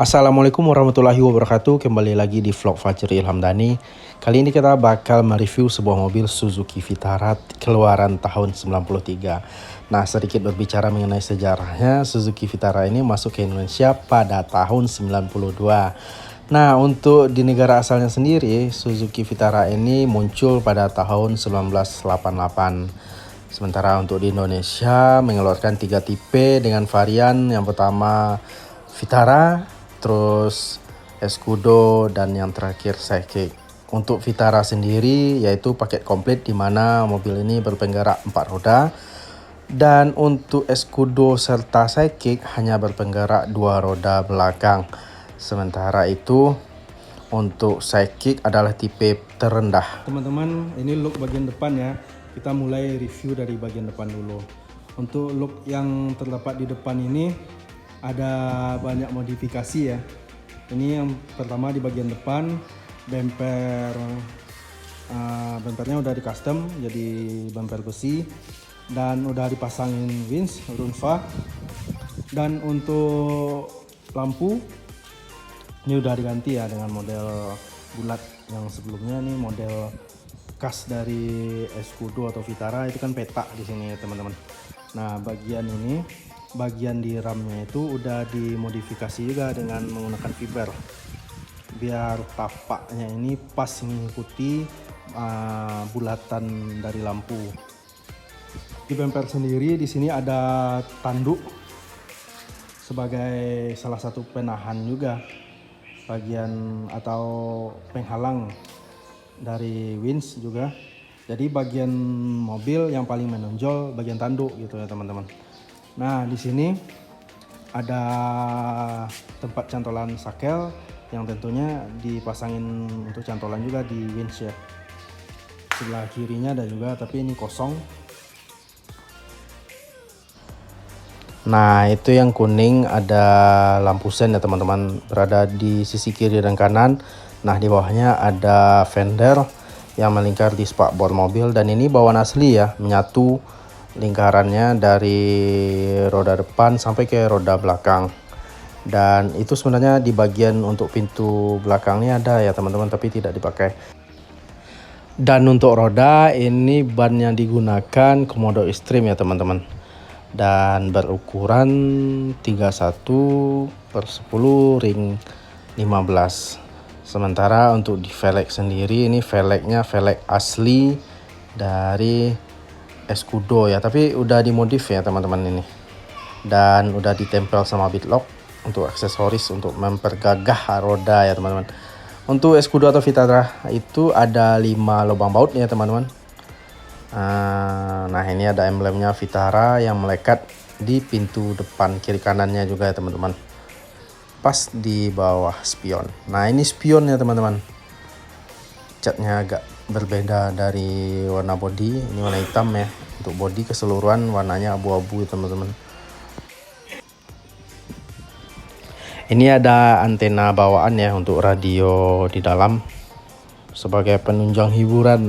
Assalamualaikum warahmatullahi wabarakatuh. Kembali lagi di vlog Fajri Ilhamdani. Kali ini kita bakal mereview sebuah mobil Suzuki Vitara keluaran tahun 93. Nah, sedikit berbicara mengenai sejarahnya, Suzuki Vitara ini masuk ke Indonesia pada tahun 92. Nah, untuk di negara asalnya sendiri, Suzuki Vitara ini muncul pada tahun 1988. Sementara untuk di Indonesia mengeluarkan 3 tipe dengan varian yang pertama Vitara, terus Escudo, dan yang terakhir Sidekick. Untuk Vitara sendiri yaitu paket komplit di mana mobil ini berpenggerak 4 roda, dan untuk Escudo serta Sidekick hanya berpenggerak 2 roda belakang. Sementara itu untuk Sidekick adalah tipe terendah. Teman-teman, ini look bagian depan ya. Kita mulai review dari bagian depan dulu. Untuk look yang terdapat di depan ini ada banyak modifikasi ya. Ini yang pertama di bagian depan, bumpernya udah di custom jadi bumper besi dan udah dipasangin winch Runfa. Dan untuk lampu ini udah diganti ya dengan model bulat. Yang sebelumnya ini model khas dari Escudo atau Vitara, itu kan petak di sini ya teman-teman. Nah, bagian di ramnya itu udah dimodifikasi juga dengan menggunakan fiber biar tapaknya ini pas mengikuti bulatan dari lampu. Di bumper sendiri di sini ada tanduk sebagai salah satu penahan juga bagian atau penghalang dari winch juga. Jadi bagian mobil yang paling menonjol bagian tanduk gitu ya teman-teman. Nah, di sini ada tempat cantolan sakel yang tentunya dipasangin untuk cantolan juga di winch ya. Sebelah kirinya ada juga, tapi ini kosong. Nah, itu yang kuning ada lampu sen ya teman-teman, berada di sisi kiri dan kanan. Nah, di bawahnya ada fender yang melingkar di spakbor mobil, dan ini bawaan asli ya, menyatu lingkarannya dari roda depan sampai ke roda belakang. Dan itu sebenarnya di bagian untuk pintu belakangnya ada ya teman-teman, tapi tidak dipakai. Dan untuk roda ini ban yang digunakan Komodo Extreme ya teman-teman, dan berukuran 31/10 ring 15. Sementara untuk di velg sendiri, ini velgnya velg asli dari Escudo ya, tapi udah dimodif ya teman-teman ini, dan udah ditempel sama bitlock untuk aksesoris untuk mempergagah roda ya teman-teman. Untuk Escudo atau Vitara itu ada 5 lubang baut ya teman-teman. Nah, ini ada emblemnya Vitara yang melekat di pintu depan kiri kanannya juga ya teman-teman, pas di bawah spion. Nah, ini spion ya teman-teman, catnya agak berbeda dari warna body. Ini warna hitam ya. Untuk body keseluruhan warnanya abu-abu teman-teman. Ini ada antena bawaan ya untuk radio di dalam sebagai penunjang hiburan.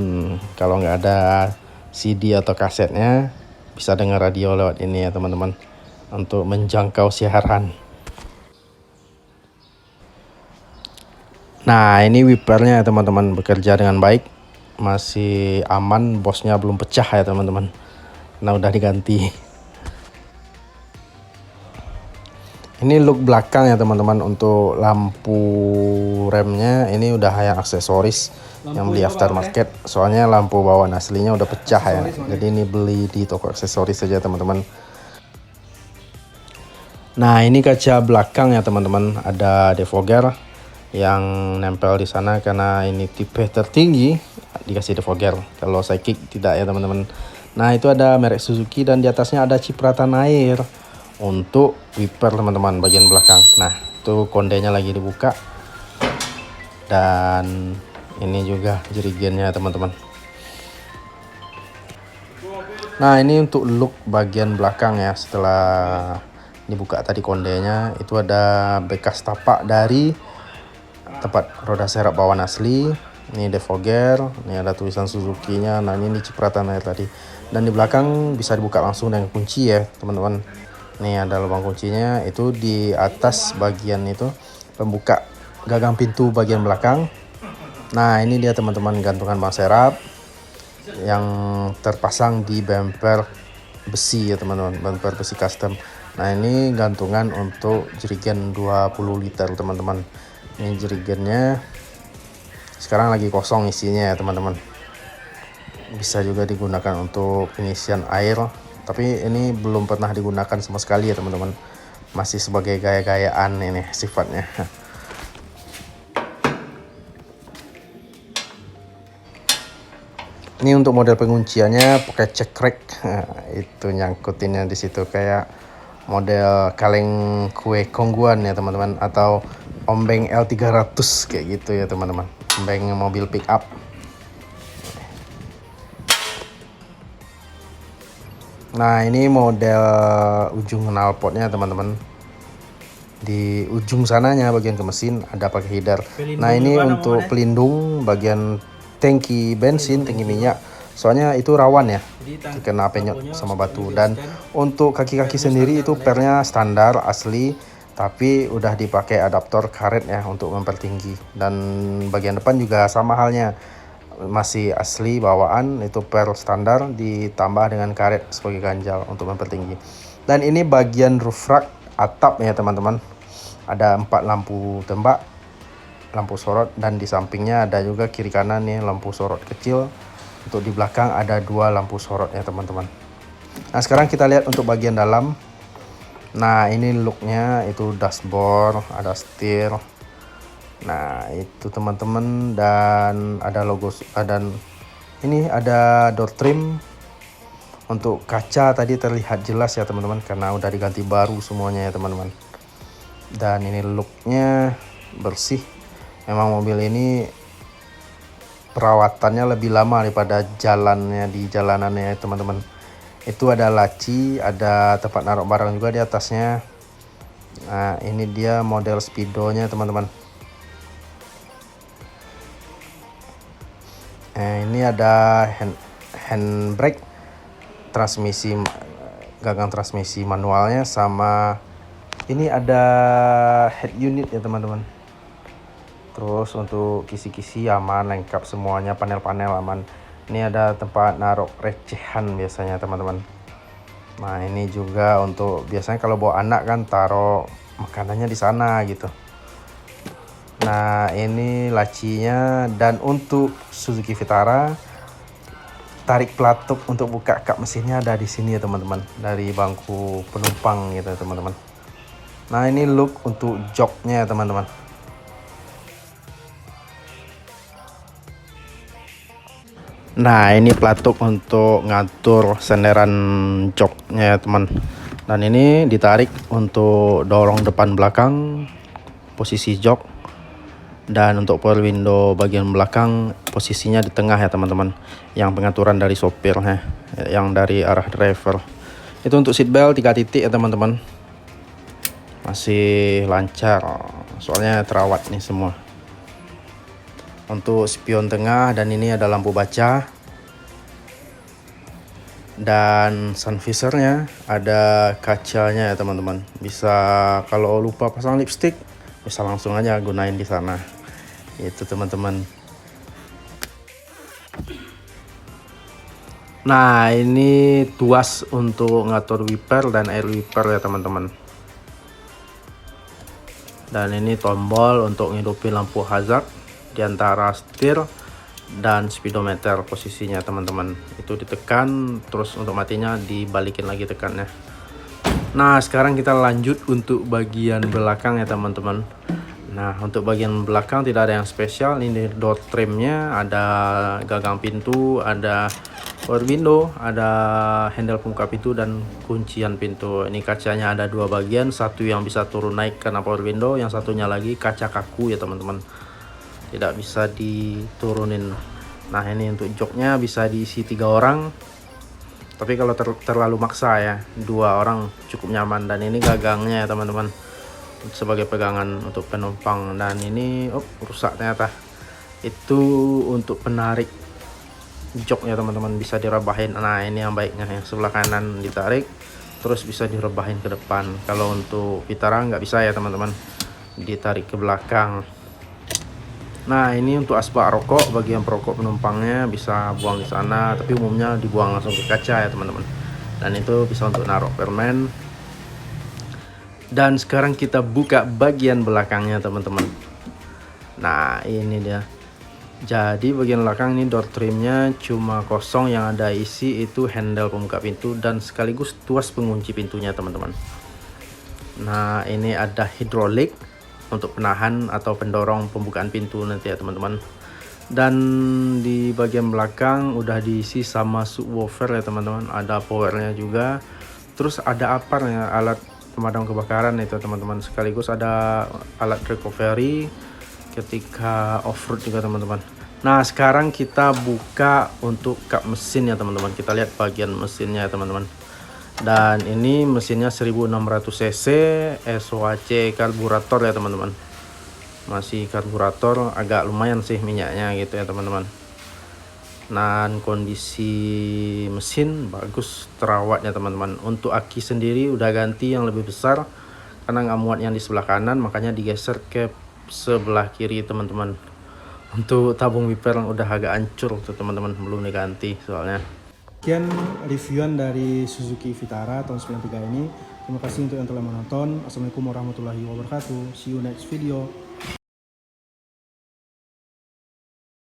Kalau nggak ada CD atau kasetnya, bisa dengar radio lewat ini ya teman-teman, untuk menjangkau siaran. Nah, ini wipernya ya teman-teman, bekerja dengan baik, masih aman, bosnya belum pecah ya teman-teman. Nah, udah diganti. Ini look belakang ya teman-teman. Untuk lampu remnya ini udah yang aksesoris yang beli aftermarket, soalnya lampu bawaan aslinya udah pecah ya. Jadi ini beli di toko aksesoris saja teman-teman. Nah, ini kaca belakang ya teman-teman, ada defogger yang nempel di sana karena ini tipe tertinggi dikasih defogger. Kalau Sidekick tidak ya teman-teman. Nah, itu ada merek Suzuki dan di atasnya ada cipratan air untuk wiper teman-teman bagian belakang. Nah, itu kondenya lagi dibuka, dan ini juga jerigennya teman-teman. Nah, ini untuk look bagian belakang ya. Setelah dibuka tadi kondenya, itu ada bekas tapak dari tempat roda serap bawaan asli. Ini defogger, ini ada tulisan Suzuki-nya. Nah, ini cipratan air tadi. Dan di belakang bisa dibuka langsung dengan kunci ya teman-teman. Nih ada lubang kuncinya, itu di atas bagian itu pembuka gagang pintu bagian belakang. Nah ini dia teman-teman gantungan ban serep yang terpasang di bumper besi ya teman-teman, bumper besi custom. Nah ini gantungan untuk jerigen 20 liter teman-teman. Ini jerigennya sekarang lagi kosong isinya ya teman-teman. Bisa juga digunakan untuk pengisian air, tapi ini belum pernah digunakan sama sekali ya teman-teman. Masih sebagai gaya-gayaan ini sifatnya. Ini untuk model pengunciannya pakai cekrek. Nah, itu nyangkutinnya di situ kayak model kaleng kue kongguan ya teman-teman, atau ombeng L300 kayak gitu ya teman-teman. Ombeng mobil pick up. Nah, ini model ujung knalpotnya teman-teman. Di ujung sananya bagian ke mesin ada pakai header. Nah, ini untuk pelindung bagian tangki bensin, tangki minyak. Soalnya itu rawan ya kena penyok sama batu. Dan untuk kaki-kaki sendiri itu pernya standar asli, tapi udah dipakai adaptor karet ya untuk mempertinggi. Dan bagian depan juga sama halnya, masih asli bawaan, itu per standar ditambah dengan karet sebagai ganjal untuk mempertinggi. Dan ini bagian roof rack atap ya teman-teman. Ada 4 lampu tembak, lampu sorot, dan di sampingnya ada juga kiri kanan nih lampu sorot kecil. Untuk di belakang ada 2 lampu sorot ya teman-teman. Nah sekarang kita lihat untuk bagian dalam. Nah ini looknya, itu dashboard, ada setir. Nah itu teman-teman, dan ada logo, dan ini ada door trim. Untuk kaca tadi terlihat jelas ya teman-teman, karena udah diganti baru semuanya ya teman-teman. Dan ini looknya bersih. Memang mobil ini perawatannya lebih lama daripada jalannya di jalanannya ya teman-teman. Itu ada laci, ada tempat naruh barang juga di atasnya. Nah ini dia model speedonya teman-teman. Ini ada handbrake, transmisi, gagang transmisi manualnya, sama ini ada head unit ya teman-teman. Terus untuk kisi-kisi aman, lengkap semuanya, panel-panel aman. Ini ada tempat naruh recehan biasanya teman-teman. Nah ini juga untuk biasanya kalau bawa anak kan taruh makanannya di sana gitu. Nah ini lacinya. Dan untuk Suzuki Vitara, tarik pelatuk untuk buka kap mesinnya ada di sini ya teman-teman, dari bangku penumpang gitu teman-teman. Nah ini look untuk joknya ya teman-teman. Nah ini pelatuk untuk ngatur senderan joknya ya teman. Dan ini ditarik untuk dorong depan belakang posisi jok. Dan untuk power window bagian belakang posisinya di tengah ya teman-teman, yang pengaturan dari sopir ya, yang dari arah driver. Itu untuk seat belt 3 titik ya teman-teman, masih lancar soalnya terawat nih semua. Untuk spion tengah, dan ini ada lampu baca. Dan sun visornya ada kacanya ya teman-teman. Bisa kalau lupa pasang lipstick, bisa langsung aja gunain di sana. Itu teman-teman. Nah ini tuas untuk ngatur wiper dan air wiper ya teman-teman. Dan ini tombol untuk ngidupin lampu hazard di antara setir dan speedometer posisinya teman-teman. Itu ditekan, terus untuk matinya dibalikin lagi tekannya. Nah sekarang kita lanjut untuk bagian belakang ya teman-teman. Nah untuk bagian belakang tidak ada yang spesial. Ini door trimnya, ada gagang pintu, ada power window, ada handle pembuka pintu dan kuncian pintu. Ini kacanya ada 2 bagian, satu yang bisa turun naik karena power window, yang satunya lagi kaca kaku ya teman-teman, tidak bisa diturunin. Nah ini untuk joknya bisa diisi 3 orang, tapi kalau terlalu maksa ya 2 orang cukup nyaman. Dan ini gagangnya ya teman-teman, sebagai pegangan untuk penumpang. Dan ini rusak ternyata. Itu untuk penarik joknya teman-teman, bisa direbahin. Nah ini yang baiknya, yang sebelah kanan ditarik terus bisa direbahin ke depan. Kalau untuk Vitara nggak bisa ya teman-teman, ditarik ke belakang. Nah, ini untuk asbak rokok, bagian perokok penumpangnya bisa buang di sana, tapi umumnya dibuang langsung ke kaca ya teman-teman. Dan itu bisa untuk naruh permen. Dan sekarang kita buka bagian belakangnya teman-teman. Nah, ini dia. Jadi bagian belakang ini door trimnya cuma kosong, yang ada isi itu handle pembuka pintu dan sekaligus tuas pengunci pintunya teman-teman. Nah, ini ada hidrolik untuk penahan atau pendorong pembukaan pintu nanti ya teman-teman. Dan di bagian belakang udah diisi sama subwoofer ya teman-teman, ada powernya juga. Terus ada apar ya, alat pemadam kebakaran itu teman-teman, sekaligus ada alat recovery ketika off-road juga teman-teman. Nah, sekarang kita buka untuk kap mesin ya teman-teman. Kita lihat bagian mesinnya ya teman-teman. Dan ini mesinnya 1600 cc SOHC karburator ya teman-teman. Masih karburator, agak lumayan sih minyaknya gitu ya teman-teman. Dan kondisi mesin bagus, terawat ya teman-teman. Untuk aki sendiri udah ganti yang lebih besar karena nggak muat yang di sebelah kanan, makanya digeser ke sebelah kiri teman-teman. Untuk tabung wiper yang udah agak hancur tuh teman-teman, belum diganti soalnya. Sekian reviewan dari Suzuki Vitara tahun 93 ini. Terima kasih untuk yang telah menonton. Assalamualaikum warahmatullahi wabarakatuh. See you next video.